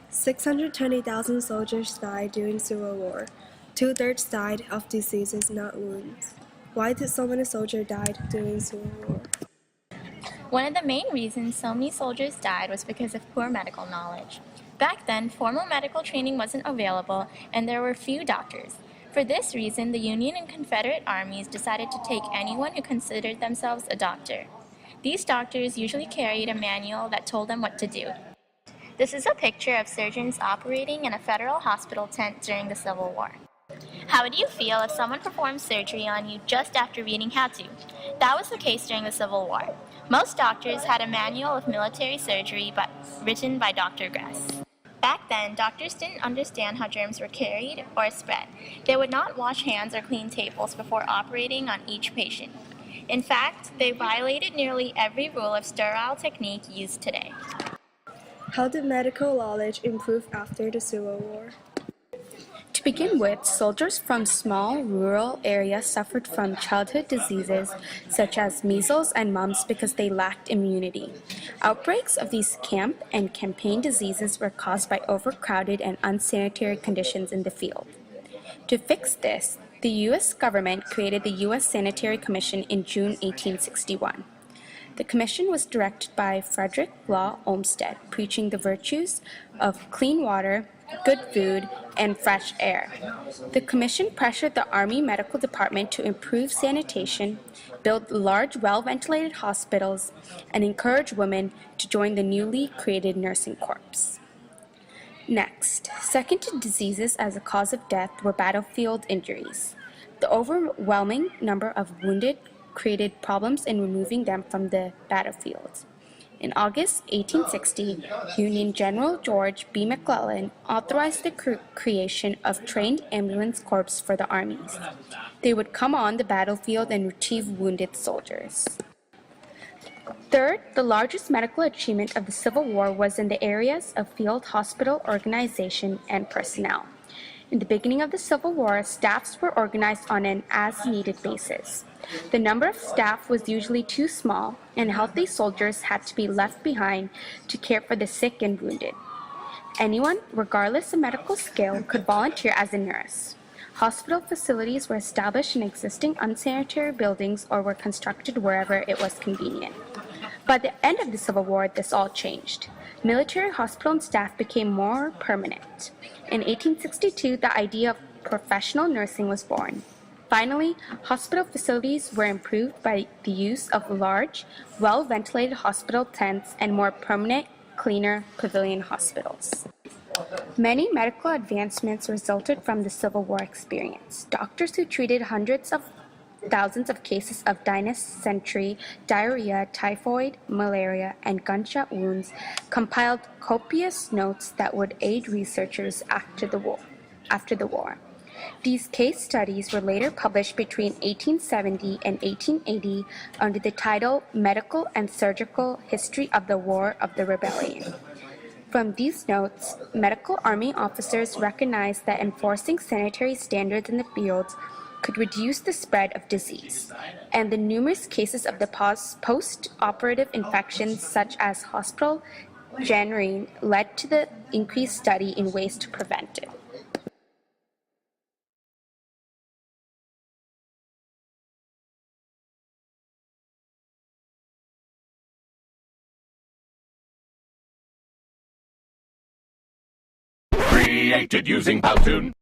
620,000 soldiers died during Civil War. Two-thirds died of diseases, not wounds. Why did so many soldiers die during Civil War? One of the main reasons so many soldiers died was because of poor medical knowledge. Back then, formal medical training wasn't available and there were few doctors. For this reason, the Union and Confederate armies decided to take anyone who considered themselves a doctor. These doctors usually carried a manual that told them what to do. This is a picture of surgeons operating in a federal hospital tent during the Civil War. How would you feel if someone performed surgery on you just after reading how to? That was the case during the Civil War. Most doctors had a manual of military surgery written by Dr. Gress. Back then, doctors didn't understand how germs were carried or spread. They would not wash hands or clean tables before operating on each patient. In fact, they violated nearly every rule of sterile technique used today. How did medical knowledge improve after the Civil War? To begin with, soldiers from small rural areas suffered from childhood diseases such as measles and mumps because they lacked immunity. Outbreaks of these camp and campaign diseases were caused by overcrowded and unsanitary conditions in the field. To fix this, the U.S. government created the U.S. Sanitary Commission in June 1861. The commission was directed by Frederick Law Olmsted, preaching the virtues of clean water, good food, and fresh air. The commission pressured the Army Medical Department to improve sanitation, build large, well-ventilated hospitals, and encourage women to join the newly created nursing corps. Next, second to diseases as a cause of death were battlefield injuries. The overwhelming number of wounded created problems in removing them from the battlefield. In August 1860, Union General George B. McClellan authorized the creation of trained ambulance corps for the armies. They would come on the battlefield and retrieve wounded soldiers. Third, the largest medical achievement of the Civil War was in the areas of field hospital organization and personnel. In the beginning of the Civil War, staffs were organized on an as-needed basis. The number of staff was usually too small, and healthy soldiers had to be left behind to care for the sick and wounded. Anyone, regardless of medical skill, could volunteer as a nurse. Hospital facilities were established in existing unsanitary buildings or were constructed wherever it was convenient. By the end of the Civil War, this all changed. Military hospital and staff became more permanent. In 1862, the idea of professional nursing was born. Finally, hospital facilities were improved by the use of large, well-ventilated hospital tents and more permanent, cleaner pavilion hospitals. Many medical advancements resulted from the Civil War experience. Doctors who treated hundreds of thousands of cases of dysentery, diarrhea, typhoid, malaria, and gunshot wounds compiled copious notes that would aid researchers after the war. These case studies were later published between 1870 and 1880 under the title Medical and Surgical History of the War of the Rebellion. From these notes, medical army officers recognized that enforcing sanitary standards in the fields could reduce the spread of disease, and the numerous cases of the post-operative infections such as hospital gangrene led to the increased study in ways to prevent it. Created using Powtoon.